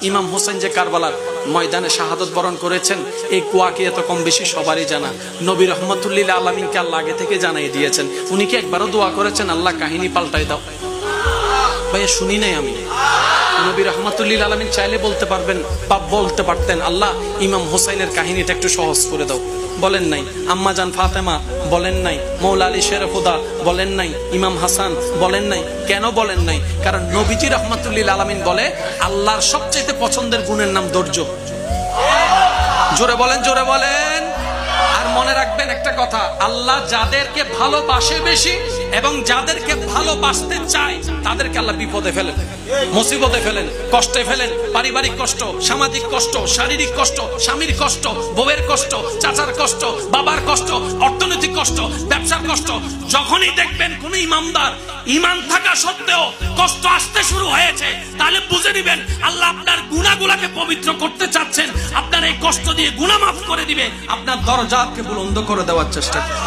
ইমাম হোসেন যে কারবালার ময়দানে শাহাদত বরণ করেছেন, এই কুয়াকে এত কম বেশি সবারই জানা। নবী রহমতুল্লিল আলামিনকে আল্লাহ আগে থেকে জানাই দিয়েছেন। উনি কি একবারও দোয়া করেছেন আল্লাহ কাহিনী পাল্টাই দাও? ভাইয়া শুনি নাই আমি। নবী রহমতুল্লিল আলামিন চাইলে বলতে পারতেন আল্লাহ ইমাম হোসেনের কাহিনীটা একটু সহজ করে দাও, বলেন নাই। আম্মা জান ফাতেমা বলেন নাই, মৌলা আলী শেরফুদা বলেন নাই, ইমাম হাসান বলেন নাই। কেন বলেন নাই? কারণ নবীজি রহমতুল্লিল আলামিন বলে আল্লাহর সবচেয়ে পছন্দের গুণের নাম ধৈর্য। জোরে বলেন, জোরে বলেন। আর মনে রাখবেন একটা কথা, আল্লাহ যাদেরকে ভালোবাসে বেশি এবং যাদেরকে ভালোবাসতে চায় তাদেরকে আল্লাহ বিপদে ফেলেন, মুসিবতে ফেলেন, কষ্টে ফেলেন। পারিবারিক কষ্ট, সামাজিক কষ্ট, শারীরিক কষ্ট, স্বামীর কষ্ট, বউয়ের কষ্ট, চাচার কষ্ট, বাবার কষ্ট, অর্থনৈতিক কষ্ট, ব্যবসার কষ্ট। যখনই দেখবেন কোন ইমানদার ইমান থাকা সত্ত্বেও কষ্ট আসতে শুরু হয়েছে, তাহলে বুঝে নিবেন আল্লাহ আপনার গুনাহগুলোকে পবিত্র করতে চাচ্ছেন। আপনার এই কষ্ট দিয়ে গুনাহ মাফ করে দিবে, আপনার দরজাকে বুলন্দ করে দেওয়ার চেষ্টা করবে।